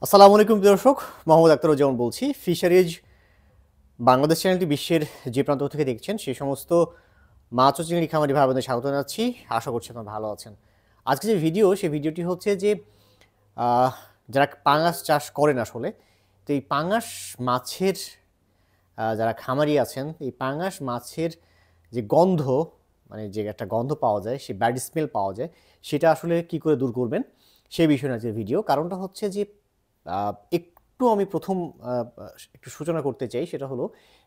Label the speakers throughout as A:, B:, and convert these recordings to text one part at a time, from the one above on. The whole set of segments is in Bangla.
A: আসসালামু আলাইকুম দর্শক, মোহাম্মদ আখতারুজ্জামান বলছি। ফিশারিজ বাংলাদেশ চ্যানেলটি বিশ্বের যে প্রান্ত থেকে দেখছেন সেই সমস্ত মাছ ও চিংড়ি খামারি ভাই বোনদের স্বাগত জানাচ্ছি। আশা করছি আপনারা ভালো আছেন। আজকে যে ভিডিও, সেই ভিডিওটি হচ্ছে যে আহ, যারা পাঙাশ চাষ করেন আসলে, তো এই পাঙাশ মাছের যারা খামারি আছেন, এই পাঙাশ মাছের যে গন্ধ, মানে যে একটা গন্ধ পাওয়া যায়, সেই ব্যাড স্মেল পাওয়া যায়, সেটা আসলে কি করে দূর করবেন সেই বিষয়ে আজকের ভিডিও। কারণটা হচ্ছে যে একটু আমি প্রথম একটু সূচনা করতে চাই, সেটা হলো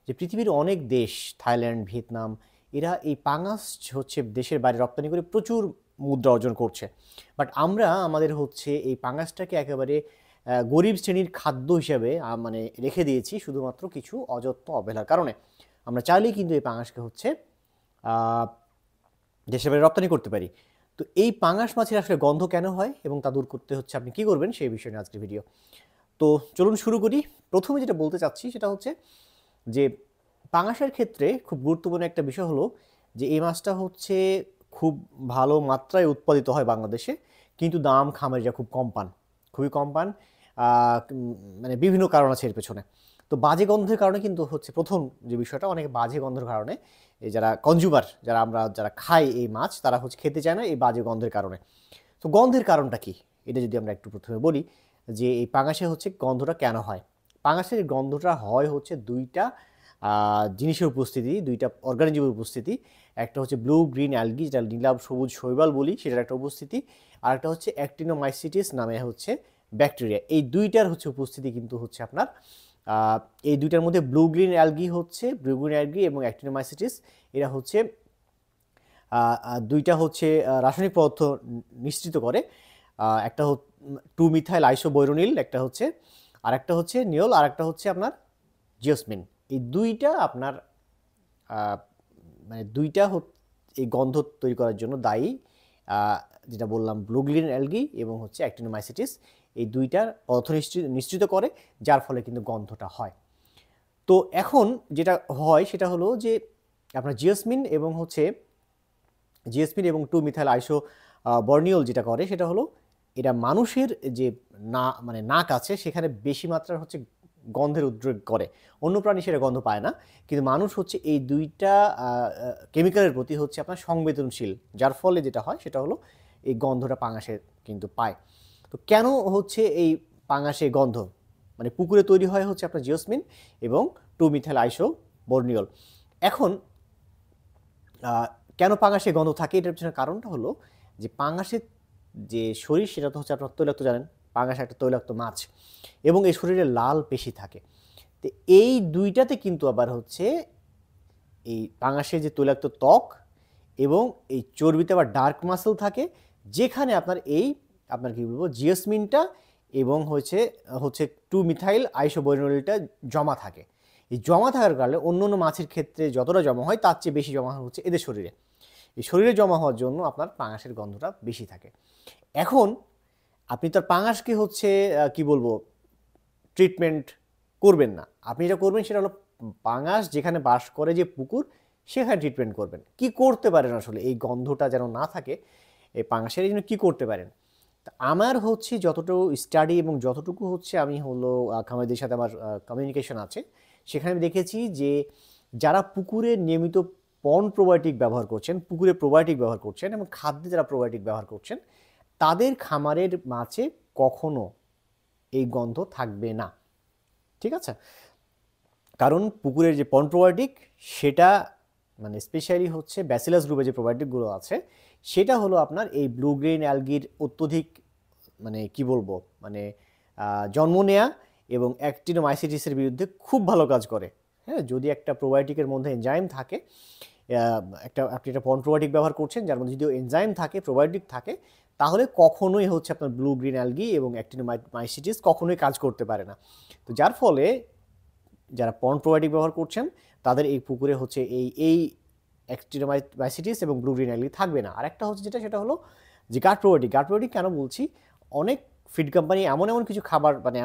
A: যে পৃথিবীর অনেক দেশ, থাইল্যান্ড, ভিয়েতনাম, এরা এই পাঙাশ হচ্ছে দেশের বাইরে রপ্তানি করে প্রচুর মুদ্রা অর্জন করছে। বাট আমরা আমাদের হচ্ছে এই পাঙাশটাকে একেবারে গরিব শ্রেণীর খাদ্য হিসাবে মানে রেখে দিয়েছি শুধুমাত্র কিছু অযত্ন অবহেলার কারণে। আমরা চাইলেই কিন্তু এই পাঙাশকে হচ্ছে দেশের বাইরে রপ্তানি করতে পারি। তো এই পাঙাশ মাছের আসলে গন্ধ কেন হয় এবং তা দূর করতে হচ্ছে আপনি কী করবেন সেই বিষয়ে নিয়ে আজকের ভিডিও। তো চলুন শুরু করি। প্রথমে যেটা বলতে চাচ্ছি সেটা হচ্ছে যে পাঙাশের ক্ষেত্রে খুব গুরুত্বপূর্ণ একটা বিষয় হলো যে এই মাছটা হচ্ছে খুব ভালো মাত্রায় উৎপাদিত হয় বাংলাদেশে, কিন্তু দাম খামারিরা খুব কম পান, খুবই কম পান। মানে বিভিন্ন কারণ আছে এর পেছনে। তো বাজে গন্ধের কারণে কিন্তু হচ্ছে প্রথম যে বিষয়টা, অনেক বাজে গন্ধের কারণে এই যারা কনজিউমার, যারা খায় এই মাছ, তারা হচ্ছে খেতে চায় না এই বাজে গন্ধের কারণে। তো গন্ধের কারণটা কি, এটা যদি আমরা একটু প্রথমে বলি যে এই পাঙাশে হচ্ছে গন্ধটা কেন হয়। পাঙাশের গন্ধটা হয় হচ্ছে দুইটা জিনিসের উপস্থিতি, দুইটা অর্গানিজমের উপস্থিতি। একটা হচ্ছে ব্লু গ্রিন অ্যালগি, যেটা নীলাভ সবুজ শৈবাল বলি, সেটার একটা উপস্থিতি। আর একটা হচ্ছে অ্যাক্টিনোমাইসিটিস নামে হচ্ছে ব্যাকটেরিয়া। এই দুইটার হচ্ছে উপস্থিতি কিন্তু হচ্ছে আপনার এই দুইটার মধ্যে ব্লু গ্রিন অ্যালগি এবং অ্যাক্টিনোমাইসিটিস, এরা হচ্ছে দুইটা হচ্ছে রাসায়নিক পদার্থ নিশ্চিত করে। একটা 2 মিথাইল আইসোবৈরোনিল একটা হচ্ছে, আর একটা হচ্ছে নিওল, আর একটা হচ্ছে আপনার জিওসমিন। এই দুইটা আপনার মানে দুইটা এই গন্ধ তৈরি করার জন্য দায়ী। যেটা বললাম, ব্লু গ্রিন অ্যালগি এবং হচ্ছে অ্যাক্টিনোমাইসিটিস, এই দুইটার পদার্থ নিশ্চিত করে, যার ফলে কিন্তু গন্ধটা হয়। তো এখন যেটা হয় সেটা হলো যে আপনার জিওসমিন এবং 2 মিথাইল আইসো বর্নিওল যেটা করে সেটা হলো, এটা মানুষের যে মানে নাক আছে সেখানে বেশি মাত্রার হচ্ছে গন্ধের উদ্রেক করে। অন্য প্রাণী সেটা গন্ধ পায় না, কিন্তু মানুষ হচ্ছে এই দুইটা কেমিক্যালের প্রতি হচ্ছে আপনার সংবেদনশীল, যার ফলে যেটা হয় সেটা হলো এই গন্ধটা পাঙাশে কিন্তু পায়। তো কেন হচ্ছে এই পাঙাশে গন্ধ, মানে পুকুরে তৈরি হয় হচ্ছে আপনার জিওসমিন এবং 2 মিথাইল আইসো বর্নিওল। এখন কেন পাঙাশে গন্ধ থাকে, এটার পিছনে কারণটা হলো যে পাঙাশের যে শরীর সেটা তো হচ্ছে আপনার তৈলাক্ত, জানেন পাঙাশ একটা তৈলাক্ত মাছ, এবং এই শরীরে লাল পেশি থাকে। তো এই দুইটাতে কিন্তু আবার হচ্ছে এই পাঙাশের যে তৈলাক্ত ত্বক এবং এই চর্বিতে আবার ডার্ক মাসেল থাকে, যেখানে আপনার কি বলবো জিওসমিনটা এবং হচ্ছে হচ্ছে 2 মিথাইল আইসোবৈরোনিলটা জমা থাকে। এই জমা থাকার কারণে অন্য অন্য মাছের ক্ষেত্রে যতটা জমা হয় তার চেয়ে বেশি জমা হচ্ছে এদের শরীরে। এই শরীরে জমা হওয়ার জন্য আপনার পাঙাশের গন্ধটা বেশি থাকে। এখন আপনি তার পাঙাশকে হচ্ছে কি বলবো ট্রিটমেন্ট করবেন না, আপনি যেটা করবেন সেটা হলো পাঙাশ যেখানে বাস করে যে পুকুর, সেখানে ট্রিটমেন্ট করবেন। কি করতে পারেন আসলে এই গন্ধটা যেন না থাকে এই পাঙাশের, এই জন্য কী করতে পারেন? আমার হচ্ছে যতটুকু স্টাডি এবং যতটুকু হচ্ছে আমি হলো খামারিদের সাথে আমার কমিউনিকেশন আছে, সেখানে আমি দেখেছি যে যারা পুকুরে নিয়মিত প্রোবায়োটিক ব্যবহার করছেন, পুকুরে প্রোবায়োটিক ব্যবহার করছেন এবং খাদ্যে যারা প্রোবায়োটিক ব্যবহার করছেন, তাদের খামারের মাছে কখনো এই গন্ধ থাকবে না। ঠিক আছে? কারণ পুকুরের যে প্রোবায়োটিক, সেটা মানে স্পেশালি হচ্ছে ব্যাসিলাস গ্রুপে যে প্রোবায়োটিকগুলো আছে, সেটা হলো আপনার এই ব্লু গ্রিন অ্যালগির অত্যধিক মানে কি বলবো মানে জন্ম নেয়া এবং অ্যাক্টিনোমাইসিটিসের বিরুদ্ধে খুব ভালো কাজ করে। হ্যাঁ, যদি একটা প্রোবায়োটিকের মধ্যে এনজাইম থাকে, আপনি একটা প্রোবায়োটিক ব্যবহার করছেন যার মধ্যে যদি এনজাইম থাকে, প্রোবায়োটিক থাকে, তাহলে কখনোই হচ্ছে আপনার ব্লু গ্রিন অ্যালগি এবং অ্যাক্টিনোমাইসিটিস কখনোই কাজ করতে পারে না। তো যার ফলে যারা প্রোবায়োটিক ব্যবহার করছেন তাদের এই পুকুরে হচ্ছে এই অ্যাক্টিনোমাইসিটিস এবং ব্লু গ্রিন অ্যালগি থাকবে না। আরেকটা হচ্ছে সেটা হলো যে গার্ড প্রোবায়োটিক কেন বলছি, অনেক ফিড কোম্পানি এমন কিছু খাবার মানে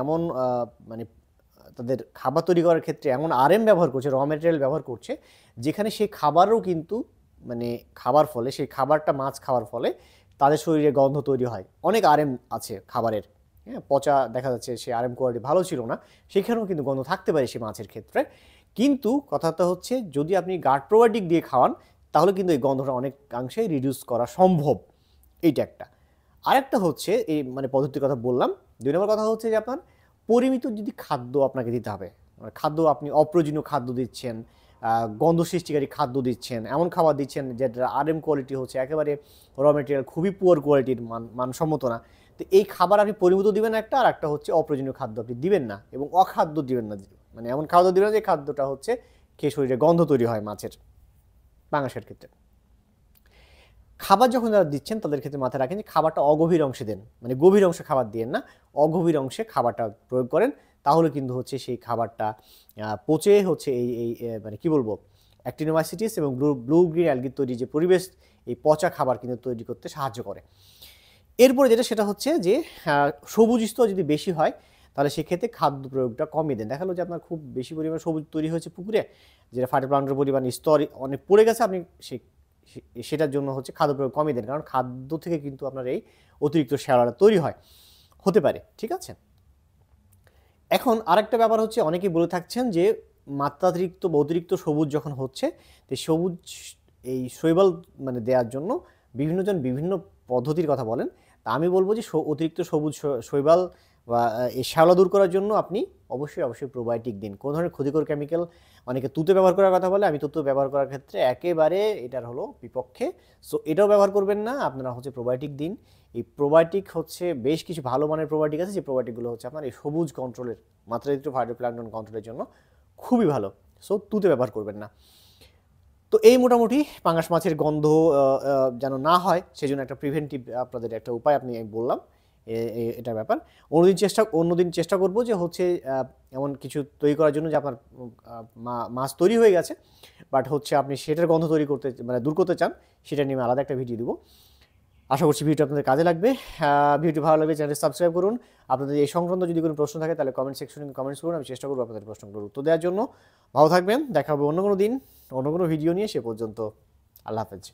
A: মানে তাদের খাবার তৈরি করার ক্ষেত্রে এমন আরএম ব্যবহার করছে, র মেটেরিয়াল ব্যবহার করছে, যেখানে সেই খাবারও কিন্তু মানে খাবার ফলে সেই খাবারটা মাছ খাওয়ার ফলে তাদের শরীরে গন্ধ তৈরি হয়। অনেক আরএম আছে খাবারের, হ্যাঁ, পচা দেখা যাচ্ছে, সে আরএম কোয়ালিটি ভালো ছিল না, সেখানেও কিন্তু গন্ধ থাকতে পারে সেই মাছের ক্ষেত্রে। কিন্তু কথাটা হচ্ছে যদি আপনি গার্ড প্রোবায়োটিক দিয়ে খাওয়ান তাহলে কিন্তু এই গন্ধটা অনেকাংশেই রিডিউস করা সম্ভব। এইটা একটা। আরেকটা হচ্ছে এই মানে পদ্ধতির কথা বললাম। ২ নম্বর কথা হচ্ছে যে আপনার পরিমিত যদি খাদ্য আপনাকে দিতে হবে। খাদ্য আপনি অপ্রয়োজনীয় খাদ্য দিচ্ছেন, গন্ধ সৃষ্টিকারী খাদ্য দিচ্ছেন, এমন খাবার দিচ্ছেন যেটা আরএম কোয়ালিটি হচ্ছে একেবারে র মেটেরিয়াল খুবই পুয়ার কোয়ালিটির, মানসম্মত না। তো এই খাবার আপনি পরিমিত দিবেন একটা, আর একটা হচ্ছে অপ্রয়োজনীয় খাদ্য আপনি দিবেন না, এবং অখাদ্য দিবেন না, মানে এমন খাদ্য দিবেন না যে খাদ্যটা হচ্ছে খেয়ে শরীরে গন্ধ তৈরি হয় মাছের, পাঙাশের ক্ষেত্রে। খাবার যখন যারা দিচ্ছেন তাদের ক্ষেত্রে মাথায় রাখেন যে খাবারটা অগভীর অংশে দেন, মানে গভীর অংশে খাবার দিয়েন না, অগভীর অংশে খাবারটা প্রয়োগ করেন। তাহলে কিন্তু হচ্ছে সেই খাবারটা পচে হচ্ছে এই মানে কি বলবো, অ্যাক্টিনোমাইসিটিস এবং ব্লু গ্রিন অ্যালগির তৈরি যে পরিবেশ, এই পচা খাবার কিন্তু তৈরি করতে সাহায্য করে। এরপরে যেটা সেটা হচ্ছে যে সবুজ স্তর যদি বেশি হয় তাহলে সেক্ষেত্রে খাদ্য প্রয়োগটা কমিয়ে দেন। দেখা গেলো যে আপনার খুব বেশি পরিমাণ সবুজ তৈরি হয়েছে পুকুরে, যেটা ফাইটোপ্লাঙ্কটনের পরিমাণ স্তর অনেক পড়ে গেছে, আপনি সেটার জন্য হচ্ছে খাদ্য প্রয়োগ কমিয়ে দেন, কারণ খাদ্য থেকে কিন্তু আপনার এই অতিরিক্ত শ্যাওলাটা তৈরি হতে পারে। ঠিক আছে। এখন আরেকটা ব্যাপার হচ্ছে, অনেকেই বলে থাকছেন যে মাত্রাতিরিক্ত বা অতিরিক্ত সবুজ যখন হচ্ছে, তো সবুজ এই শৈবাল মানে দেওয়ার জন্য বিভিন্নজন বিভিন্ন পদ্ধতির কথা বলেন। তা আমি বলবো যে অতিরিক্ত সবুজ শৈবাল বা এই শ্যাওলা দূর করার জন্য আপনি অবশ্যই প্রোবায়োটিক দিন। কোনো ধরনের ক্ষতিকর কেমিক্যাল, অনেকে তুতে ব্যবহার করার কথা বলে, আমি তুতে ব্যবহার করার ক্ষেত্রে একেবারে এটার হলো বিপক্ষে। সো এটাও ব্যবহার করবেন না, আপনারা হচ্ছে প্রোবায়োটিক দিন। এই প্রোবায়োটিক হচ্ছে বেশ কিছু ভালো মানের প্রোবায়োটিক আছে, যে প্রোবায়োটিকগুলো হচ্ছে আপনার এই সবুজ কন্ট্রোলের, মাত্রাতিরিক্ত ফাইটোপ্ল্যাঙ্কটন কন্ট্রোলের জন্য খুবই ভালো। সো তুতে ব্যবহার করবেন না। তো এই মোটামুটি পাঙাশ মাছের গন্ধ যেন না হয় সেজন্য একটা প্রিভেন্টিভ আপনাদের একটা উপায় আমি বললাম, এটা ব্যাপার। অন্যদিন চেষ্টা করব যে হচ্ছে এমন কিছু তৈরি করার জন্য যে আপনার মাছ তৈরি হয়ে গেছে, বাট হচ্ছে আপনি সেটার গন্ধ তৈরি করতে মানে দূর করতে চান, সেটা নিয়ে আলাদা একটা ভিডিও দিব। আশা করছি ভিডিওটি আপনাদের কাজে লাগবে। ভিডিওটি ভালো লাগবে চ্যানেলটি সাবস্ক্রাইব করুন। আপনাদের এই সংক্রান্ত যদি কোনো প্রশ্ন থাকে তাহলে কমেন্ট সেকশনে কমেন্টস করুন, আমি চেষ্টা করবো আপনাদের প্রশ্নগুলোর উত্তর দেওয়ার জন্য। ভালো থাকবেন, দেখা হবে অন্য কোনো দিন অন্য কোনো ভিডিও নিয়ে। সে পর্যন্ত আল্লাহ হাফেজ।